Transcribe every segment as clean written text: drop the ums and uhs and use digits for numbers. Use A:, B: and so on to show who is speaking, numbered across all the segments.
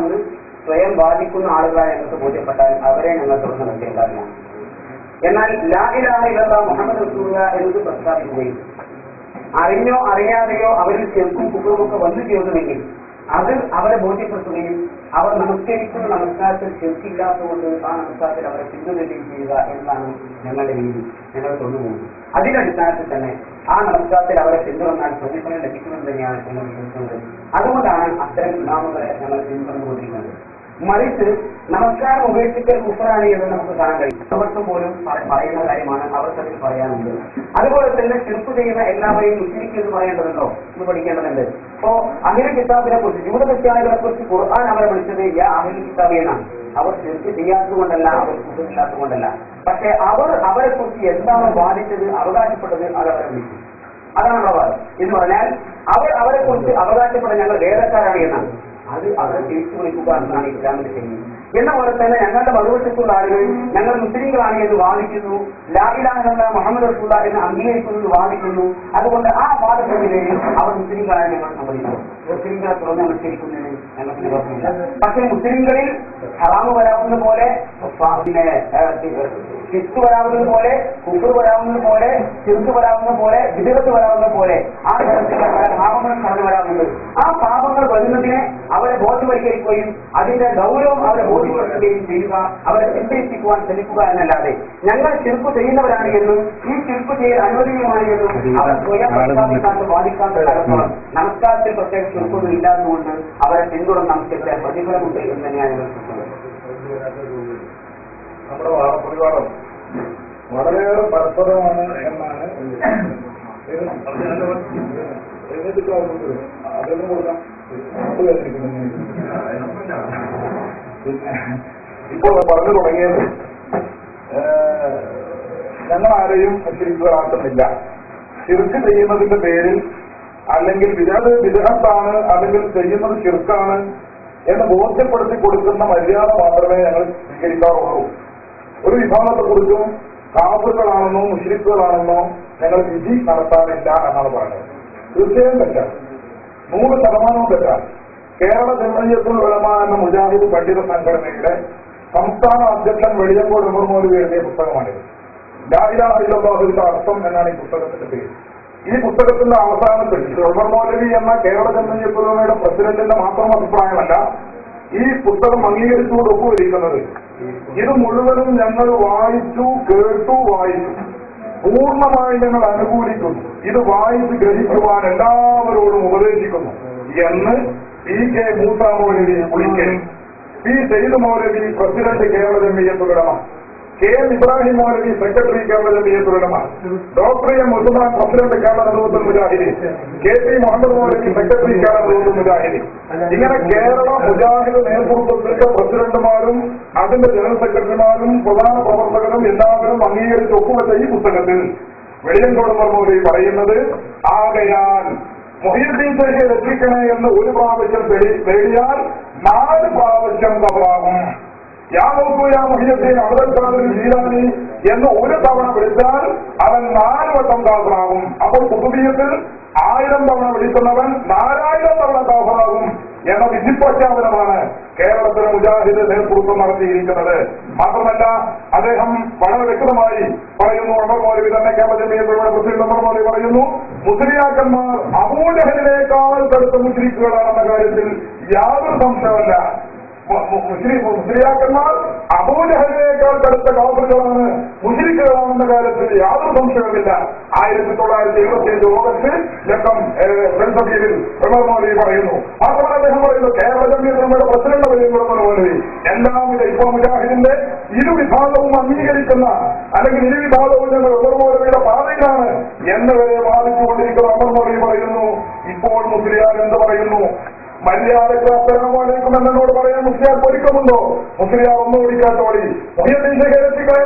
A: തെറ്റാണെന്ന് സ്വയം വാദിക്കുന്ന ആളുകളായി ഞങ്ങൾക്ക് ബോധ്യപ്പെട്ടാൽ അവരെ ഞങ്ങൾ തുടർന്ന് നിർത്തേണ്ടതാണ്. എന്നാൽ ലാ ഇലാഹ ഇല്ലല്ലാഹ് മുഹമ്മദ് റസൂലുള്ളാഹ് എന്നത് പ്രസ്താവിക്കുകയും അറിഞ്ഞോ അറിയാതെയോ അവരിൽ ചെറുക്കും കുപ്പുമൊക്കെ വന്നു ചേർന്നുവെങ്കിൽ അത് അവരെ ബോധ്യപ്പെടുത്തുകയും അവർ നമസ്കരിക്കുന്ന നമസ്കാരത്തിൽ ചെറുക്കില്ലാത്തതുകൊണ്ട് ആ നമസ്കാരത്തിൽ അവരെ പിന്തുണരുകയും ചെയ്യുക എന്നതാണ് ഞങ്ങളുടെ രീതി. ഞങ്ങൾ കൊണ്ടുപോകുന്നത് അതിന്റെ അടിസ്ഥാനത്തിൽ തന്നെ ആ നമസ്കാരത്തിൽ അവരെ പിന്തുടർന്നാൽ പ്രതിഫലം ലഭിക്കുമെന്ന് തന്നെയാണ് ഞങ്ങൾ വിശ്വസിക്കുന്നത്. അതുകൊണ്ടാണ് അത്തരം ഇമാമുകളെ ഞങ്ങൾ പിന്തുടർന്നുകൊണ്ടിരിക്കുന്നത്. മറിച്ച് നമസ്കാരം ഉപേക്ഷിക്കൽ കുഫറാണ് എന്ന് നമുക്ക് കാണാൻ കഴിയും. അവർക്കും പോലും പറയുന്ന കാര്യമാണ്, അവർക്കതിൽ പറയാനുണ്ട്. അതുപോലെ തന്നെ ശിർക്ക് ചെയ്യുന്ന എല്ലാവരെയും മുസ്ലിം എന്ന് പറയേണ്ടതുണ്ടോ എന്ന് പഠിക്കേണ്ടതുണ്ട്. അപ്പോ അഹിൽ കിതാബിനെ കുറിച്ച് ജൂതക്രിസ്ത്യാനികളെ കുറിച്ച് ഖുർആൻ അവരെ വിളിച്ചത് യാ അഹിൽ കിതാബ് എന്നാണ്. അവർ ശിർക്ക് ചെയ്യാത്തത് കൊണ്ടല്ല, അവർ കുഫറില്ലാത്തത് കൊണ്ടല്ല. പക്ഷെ അവരെ കുറിച്ച് എന്താണ് വാദിച്ചത്, അവകാശപ്പെട്ടത്, അത് അവരെ വിളിച്ചു. അതാണ് അവർ എന്ന് പറഞ്ഞാൽ അവരെ കുറിച്ച് അവകാശപ്പെട്ട ഞങ്ങൾ വേദക്കാരാണ് എന്നാണ്. അത് അവരെ തിരിച്ചു വിളിക്കുക എന്നാണ് ഇസ്ലാമിന്റെ ശൈലി. എന്ന പോലെ തന്നെ ഞങ്ങളുടെ മറുവശത്തുള്ള ആളുകൾ ഞങ്ങൾ മുസ്ലിങ്ങളാണ് എന്ന് വാദിക്കുന്നു, ലാ ഇലാഹ ഇല്ലല്ലാഹ് മുഹമ്മദ് റസൂലുള്ളാഹി എന്ന് അംഗീകരിക്കുന്നത് വാദിക്കുന്നു. അതുകൊണ്ട് ആ വാദത്തിനിടയിൽ അവർ മുസ്ലിങ്ങളായി ഞങ്ങൾ സമ്മതിക്കുന്നു. മുസ്ലിങ്ങളെ തുറന്ന് അനുസരിക്കുന്നതിന് ഞങ്ങൾക്ക് നിവർത്തില്ല. പക്ഷേ മുസ്ലിങ്ങളിൽ ഹറാമ് വരാവുന്ന പോലെ, പിന്നെ ഫിസ്ക് വരാവുന്നത് പോലെ, കുഫർ വരാവുന്നത് പോലെ, ശിർക്ക് വരാവുന്ന പോലെ, വിദഗ്ധത്ത് വരാവുന്ന പോലെ ആ തരത്തിലുള്ള പല പാപങ്ങൾ കടന്നു വരാറുണ്ട്. ആ പാപങ്ങൾ വരുന്നതിനെ അവരെ ബോധവൽക്കരിക്കുകയും അതിന്റെ ഗൗരവം അവരെ ബോധ്യപ്പെടുത്തുകയും ചെയ്യുക, അവരെ ചിന്തയിപ്പിക്കുവാൻ ശ്രമിക്കുക എന്നല്ലാതെ ഞങ്ങൾ ശിർക്ക് ചെയ്യുന്നവരാണ് എന്നും ഈ ശിർക്ക് ചെയ്യൽ അനുവദനീയമാണ് എന്നും അവർ സ്വയം പ്രസ്താവിക്കാത്ത വാദിക്കാത്ത കാലത്തോളം നമസ്കാരത്തിൽ പ്രത്യേക ശിർക്കൊന്നും ഇല്ലാത്തതുകൊണ്ട് അവരെ പിന്തുടർന്ന് നമസ്കരിച്ച പ്രതിഫലമുണ്ട് എന്ന് തന്നെയാണ് വിശ്വസിക്കുന്നത്.
B: നമ്മുടെ വാദപ്രതിവാദം വളരെയേറെ പരസ്പരമാണ് എന്നാണ് അതൊന്നും കൊടുക്കാം. ഇപ്പോൾ പറഞ്ഞു തുടങ്ങിയത് ഞങ്ങൾ ആരെയും ശിർക്കുകളാക്കുന്നില്ല. ശിർക്ക് ചെയ്യുന്നതിന്റെ പേരിൽ അല്ലെങ്കിൽ വിദഗ്ധാണ് അല്ലെങ്കിൽ ചെയ്യുന്നത് ശിർക്കാണ് എന്ന് ബോധ്യപ്പെടുത്തി കൊടുക്കുന്ന മര്യാദ മാത്രമേ ഞങ്ങൾ സ്വീകരിക്കാറുള്ളൂ. ഒരു വിഭാഗത്തെക്കുറിച്ചും കാഫിറുകളാണെന്നോ മുശ്രിക്കുകളാണെന്നോ ഞങ്ങൾ വിധി നടത്താറില്ല എന്നാണ് പറയുന്നത്. തീർച്ചയായും തെറ്റാണ്, 100% തെറ്റാണ്. കേരള ജംഇയ്യത്തുൽ ഉലമാ എന്ന മുജാഹിദ് പണ്ഡിത സംഘടനയുടെ സംസ്ഥാന അധ്യക്ഷൻ വെളിയങ്കോട് ഉമർ മൗലവി എഴുതിയ പുസ്തകമാണിത്. ലാ ഇലാഹ ഇല്ലല്ലാഹുവിന്റെ അർത്ഥം എന്നാണ് ഈ പുസ്തകത്തിന്റെ പേര്. ഈ പുസ്തകത്തിന്റെ അവസാനത്തിൽ ഉമർ മൗലവി എന്ന കേരള ജംഇയ്യത്തുൽ ഉലമയുടെ പ്രസിഡന്റിന്റെ മാത്രം അഭിപ്രായമല്ല, ഈ പുസ്തകം അംഗീകരിച്ചുകൊണ്ട് ഒപ്പുവരിക്കുന്നത് ഇത് മുഴുവനും ഞങ്ങൾ വായിച്ചു, കേട്ടു, വായിച്ചു, പൂർണ്ണമായി ഞങ്ങൾ അനുകൂലിക്കുന്നു, ഇത് വായിച്ച് ഗ്രഹിക്കുവാൻ എല്ലാവരോടും ഉപദേശിക്കുന്നു എന്ന് PK Moosa Moulavi Pulikkal, P Sayyid Moulavi president Kerala Jamiyyathul Ulama, KM Ibrahim Moulavi secretary Kerala Jamiyyathul Ulama, doctor M Usman president Kerala Nadvathul Mujahideen, KP Muhammad Moulavi secretary Kerala Nadvathul Mujahideen, ഇങ്ങനെ കേരള മുജാഹിദ് നേതൃത്വത്തിലെ പ്രസിഡന്റുമാരും അതിന്റെ ജനറൽ സെക്രട്ടറിമാരും പ്രധാന പ്രവർത്തകരും എല്ലാവരും അംഗീകരിച്ച് ഒപ്പുവെച്ച ഈ പുസ്തകത്തിൽ വെളിയങ്കോട് ഉമർ മൗലവി പറയുന്നത്, ആകയാൽ മുഹ്യിദ്ദീൻ ഷെയ്ഖിനെ രക്ഷിക്കണേ എന്ന് ഒരു പ്രാവശ്യം തേടിയാൽ 4 പ്രാവശ്യം കബറാകും. യാ മുഹ്യിദ്ദീൻ അബ്ദുൽ ഖാദിർ ജീലാനി എന്ന് ഒരു തവണ വിളിച്ചാൽ അവൻ 4 വട്ടം കാഫിറാകും. അപ്പോൾ ഖുതുബിയ്യത്തിൽ 1000 തവണ വിളിക്കുന്നവൻ 4000 തവണ കാഫിറാകും എന്ന വിധിപ്രഖ്യാപനമാണ് കേരളത്തിലെ മുജാഹിദ് നേതൃത്വം നടത്തിയിരിക്കുന്നത്. മാത്രമല്ല അദ്ദേഹം വളരെ വ്യക്തമായി പറയുന്നു, ഉമർ മൗലവി തന്നെ കേരള ജംഇയ്യത്തുൽ പ്രസിഡന്റ് ഉമർ മൗലവി പറയുന്നു, മുസ്ലിയാക്കന്മാർ അബൂജഹലിനേക്കാൾ കടുത്ത മുശ്രിക്കുകളാണെന്ന കാര്യത്തിൽ യാതൊരു സംശയമല്ല. മുസ്ലിയാക്കന്മാർ അബൂജഹലിനേക്കാൾ കടുത്ത കാഫിറുകളാണ്, മുശ്രിക്കുകളാണെന്ന കാര്യത്തിൽ യാതൊരു സംശയവുമില്ല. 1975 ഓഗസ്റ്റ് ലക്കം ഫ്രണ്ട്സഭയിൽ ഉമർ മൗലവി പറയുന്നു. മാത്രമല്ല അദ്ദേഹം പറയുന്നു, കേരള ജംഇയ്യത്തുൽ പ്രസിഡന്റ് വെളിയങ്കോട് ഉമർ മൗലവി എല്ലാവിധ ഇപ്പൊ മുജാഹിദിന്റെ ഇരുവിഭാഗവും അംഗീകരിക്കുന്ന അല്ലെങ്കിൽ ഇരുവിഭാഗവും ഞങ്ങൾ ഉമർ മൗലവിയുടെ പാതയിലാണ് എന്നവരെ വാദിച്ചുകൊണ്ടിരിക്കുന്ന ഉമർ മൗലവി പറയുന്നു, ഇപ്പോൾ മുസ്ലിയാർ എന്ത് പറയുന്നു, മര്യാദക്ക് അസ്സലാമു അലൈക്കും എന്നോട് പറയാൻ മുസ്ലിയാർ പൊരുക്കമുണ്ടോ? മുസ്ലിയാർ ഒന്നും ഓടിക്കാത്തോടി മുഹ്യിദ്ദീൻ ഷെയ്ഖിനെ രക്ഷിക്കാൻ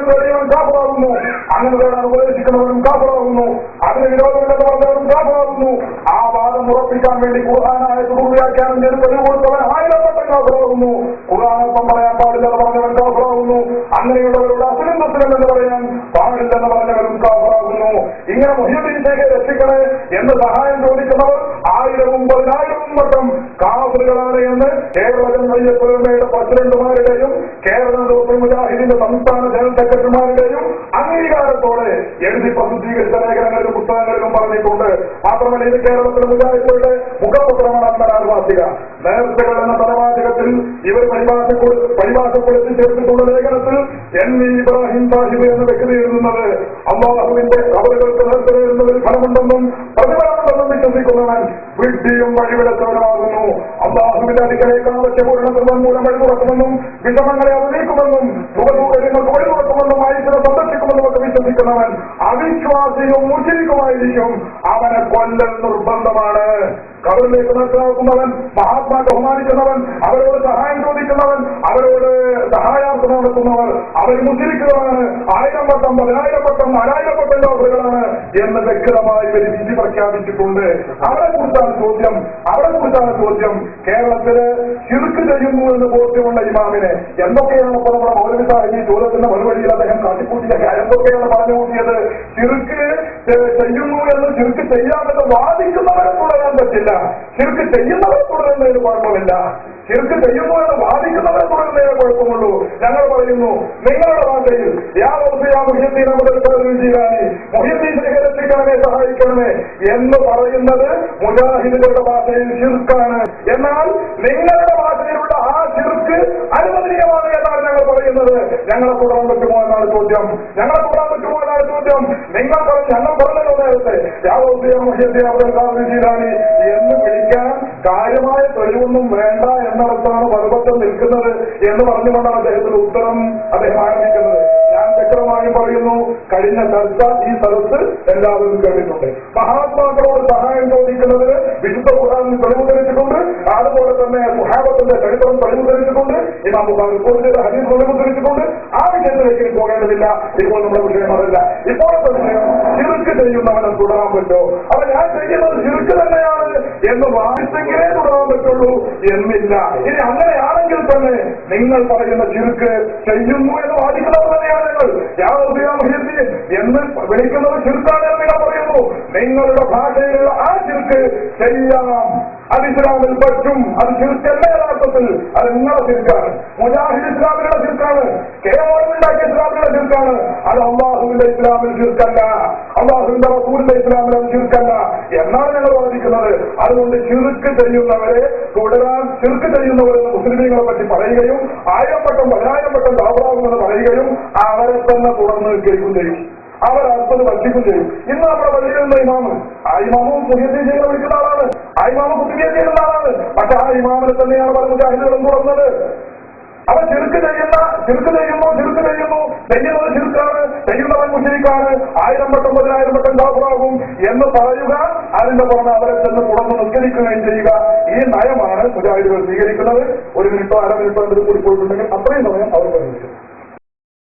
B: കാഫിറാകുന്നു, അങ്ങനെ വേണം ഉപദേശിക്കുന്നവരും കാഫിറാകുന്നു, അതിന് വിരോധമില്ലെന്ന് പറഞ്ഞവരും കാഫിറാകുന്നു. ആ വാദം ഉറപ്പിക്കാൻ വേണ്ടി ഖുർആനായത് പൂർത്തിയാക്കാനും ചെയ്ത് തെളിവ് കൊടുത്തവൻ 1000 വട്ടം കാഫിറാകുന്നു. ഖുർആനൊപ്പം പറയാൻ പാടില്ലെന്ന് പറഞ്ഞവൻ കാഫിറാകുന്നു. അങ്ങനെയുള്ളവരോട് അസ്ലം മുസ്ലിം എന്ന് പറയാൻ പാടില്ലെന്ന് പറഞ്ഞവരും കാഫിറാകുന്നു. ഇങ്ങനെ മുഹ്യിദ്ദീൻ ഷെയ്ഖിനെ രക്ഷിക്കണേ എന്ന് സഹായം ചോദിക്കുന്നവർ 1000-ഉം 10,000-ഉം വട്ടം കാഫറുകളാണ് എന്ന് കേരള ജനറൽ പ്രസിഡന്റുമാരുടെയും കേരള മുജാഹിദിന്റെ സംസ്ഥാന ജനറൽ സെക്രട്ടറിമാരുടെയും അംഗീകാരത്തോടെ എഴുതി പ്രസിദ്ധീകരിച്ച ലേഖനങ്ങളിലും പുസ്തകങ്ങളിലും പറഞ്ഞിട്ടുണ്ട്. മാത്രമല്ല ഇത് കേരളത്തിലെ മുജാഹിദുകളുടെ മുഖപത്രമാണ് അന്തരാവാസിക. നേർച്ചകൾ എന്ന പരമാചകത്തിൽ ഇവർ പരിഭാഷപ്പെടുത്തി ചേർത്തിട്ടുള്ള ലേഖനത്തിൽ എൻ ഇബ്രാഹിം സാഹിബ് എന്ന വ്യക്തി എഴുതുന്നത് അല്ലാഹുവിന്റെ കബറുകൾക്ക് നേർച്ച നേരുന്നതിൽ ഫലമുണ്ടെന്നും പ്രതിഫലമുണ്ടെന്നും വിശ്വസിക്കുന്നവൻ വിഡ്ഢിയും വഴിവിടച്ചവനുമാകുന്നു. അല്ലാഹുവിന്റെ അടുക്കലേക്ക് ആവശ്യപൂർണ്ണ മൂലം വഴി തുറക്കുമെന്നും വിഷമങ്ങളെ അവതരിക്കുമെന്നും സുഖസൗകര്യങ്ങൾക്ക് വഴി തുറക്കുമെന്നും ആയുസിനെ സന്ദർശിക്കുമെന്നും ഒക്കെ വിശ്വസിക്കുന്നവൻ അവിശ്വാസിയും മുസ്ലിക്കുമായിരിക്കും. അവനെ കൊല്ലൽ നിർബന്ധമാണ്. കബറിലേക്ക് മനസ്സിലാക്കുന്നവൻ, മഹാത്മാ ബഹുമാനിക്കുന്നവൻ, അവരോട് സഹായം ചോദിക്കുന്നവൻ, അവരോട് സഹായാർത്ഥം നടത്തുന്നവർ അവർ മുസ്ലിക്കുകളാണ്. 1000 വട്ടം 10,000 വട്ടം 4000 വട്ടം ലോകങ്ങളാണ് എന്ന് വ്യക്തമായി വിധി പ്രഖ്യാപിച്ചിട്ടുണ്ട്. അവരെക്കുറിച്ചാണ് ചോദ്യം. കേരളത്തില് ശിർക്ക് ചെയ്യുന്നു എന്ന് ബോധ്യമുള്ള ഇമാമിനെ എന്തൊക്കെയാണ് ഇപ്പോൾ നമ്മുടെ മൗലവി സാഹിബ് ഈ ചോദ്യത്തിന്റെ മറുപടിയിൽ അദ്ദേഹം കാട്ടിക്കൂട്ടിയ എന്തൊക്കെയാണ് പറഞ്ഞു കൂട്ടിയത്? ശിർക്ക് ചെയ്യുന്നു എന്ന് ശിർക്ക് ചെയ്യാമെന്ന് വാദിക്കുന്നവരെ തുടരാൻ പറ്റില്ല. ശിർക്ക് ചെയ്യുന്നവരെ തുടരുന്നതിന് കുഴപ്പമില്ല. ശിർക്ക് ചെയ്യുന്നു എന്ന് വാദിക്കുന്നവരെ തുടരുന്നതിന് കുഴപ്പമുള്ളൂ. ഞങ്ങൾ പറയുന്നു നിങ്ങളുടെ ഭാഷയിൽ എത്തിക്കണമേ സഹായിക്കണമേ എന്ന് പറയുന്നത് മുജാഹിദുകളുടെ ഭാഷയിൽ ശിർക്കാണ്. എന്നാൽ നിങ്ങളുടെ ഭാഷയിലുള്ള ആ ശിർക്ക് അനുവദനീയമാണ് എന്നാണ് ഞങ്ങൾ പറയുന്നത്. ഞങ്ങളെ തുടരാൻ പറ്റുമോ എന്നാണ് ചോദ്യം. നിങ്ങൾ ഞങ്ങൾ പറഞ്ഞല്ലോ നേരത്തെ യാവോസിയാനി എന്ന് വിളിക്കാൻ കാര്യമായ തെളിവൊന്നും വേണ്ട എന്നിടത്താണ് പർവ്വതം നിൽക്കുന്നത് എന്ന് പറഞ്ഞുകൊണ്ടാണ് അദ്ദേഹത്തിന്റെ ഉത്തരം അദ്ദേഹം ആരംഭിക്കുന്നത്. ഞാൻ വ്യക്തമായും പറയുന്നു, കഴിഞ്ഞ ചർച്ച ഈ സ്ഥലത്ത് എല്ലാവരും കേട്ടിട്ടുണ്ട്. മഹാത്മാക്കളോട് സഹായം ചോദിക്കുന്നതിന് വിശുദ്ധ ഖുർആനിൽ തെളിവുദ്ധരിച്ചിട്ടുണ്ട്. അതുപോലെ തന്നെ സുഹാബത്തിന്റെ ചരിത്രം തെളിവുദ്ധരിച്ചിട്ടുണ്ട്. ഇമാം ബുഖാരി റിപ്പോർട്ട് ചെയ്ത ഹദീസ് തെളിവുദ്ധരിച്ചിട്ടുണ്ട്. ആ വിഷയത്തിലേക്ക് പോകേണ്ടതില്ല. ഇപ്പോൾ നമ്മുടെ വിഷയം അതല്ല. ഇപ്പോഴത്തെ വിഷയം ശിർക്ക് ചെയ്യുന്നവനെ തുടരാൻ പറ്റുമോ? അപ്പൊ ഞാൻ ചെയ്യുന്നത് ശിർക്ക് തന്നെയാണ് എന്ന് വാദിച്ചെങ്കിലേ തുടരാൻ പറ്റുള്ളൂ എന്നില്ല. ഇനി അങ്ങനെയാണെങ്കിൽ തന്നെ നിങ്ങൾ പറയുന്ന ശിർക്ക് ചെയ്യുന്നു എന്ന് വാദിക്കുന്നവർ തന്നെയാണ് ഞങ്ങൾ. എന്ന് വിളിക്കുന്നത് ശിർക്കാണ് എന്ന് നിങ്ങൾ പറയുന്നു. നിങ്ങളുടെ ഭാഷയിലുള്ള ആ ശിർക്ക് ചെയ്യാം, അത് ഇസ്ലാമിൽ പറ്റും. അത് ശിർക്കല്ല യഥാർത്ഥത്തിൽ. അത് നിങ്ങളുടെ ശിർക്കാണ്. മുജാഹിദ് ഇസ്ലാമിലുള്ള ശിർക്കാണ്. കേവലമുണ്ടാക്കിയ ഇസ്ലാമിലുള്ള ശിർക്കാണ്. അത് അള്ളാഹുവിന്റെ ഇസ്ലാമിൽ ശിർക്കല്ല. അള്ളാഹുവിന്റെ റസൂലിന്റെ ഇസ്ലാമിൽ അത് ശിർക്കല്ല എന്നാണ് ഞങ്ങൾ വാദിക്കുന്നത്. അതുകൊണ്ട് ശിർക്ക് ചെയ്യുന്നവരെ തുടരാൻ, ശിർക്ക് ചെയ്യുന്നവരെന്ന് മുസ്ലിമീങ്ങളെ പറ്റി പറയുകയും 1000 വട്ടം 10,000 വട്ടം താവറാകുമെന്ന് പറയുകയും അവരെ തന്നെ തുടർന്ന് കേൾക്കും ചെയ്യും. അവർ അർത്ഥം ഭക്ഷിക്കും ചെയ്യും. ഇന്ന് നമ്മുടെ വഴിയിലുള്ള ഇമാമ്, ആ ഇമാമും മുഹിയദ്ദീൻ ചെയ്യുന്ന വിളിക്കുന്ന ആളാണ്. ആ ഇമാമ് കുത്തുബിയ്യ ചെയ്യുന്ന ആളാണ്. പക്ഷെ ആ ഇമാമിനെ തന്നെയാണ് പല മുജാഹിദുകളും തുടർന്നത്. അവൻ ശിർക്ക് ചെയ്യുന്നു ചെയ്യുന്നത് ശിർക്കാണ്, ചെയ്യുന്നവൻ മുശ്രിക്കാണ്, 1000 വട്ടം 10,000 വട്ടം കാഫിറാകും എന്ന് പറയുക, അതിന്റെ പുറമെ അവരെ ചെന്ന് തുടർന്ന് നിസ്കരിക്കുകയും ചെയ്യുക. ഈ നയമാണ് മുജാഹിദുകൾ സ്വീകരിക്കുന്നത്. 1 മിനിറ്റോ 1/2 മിനിറ്റോ കൂടി പോയിട്ടുണ്ടെങ്കിൽ അത്രയും സമയം അവർ പരിഗണിച്ചു.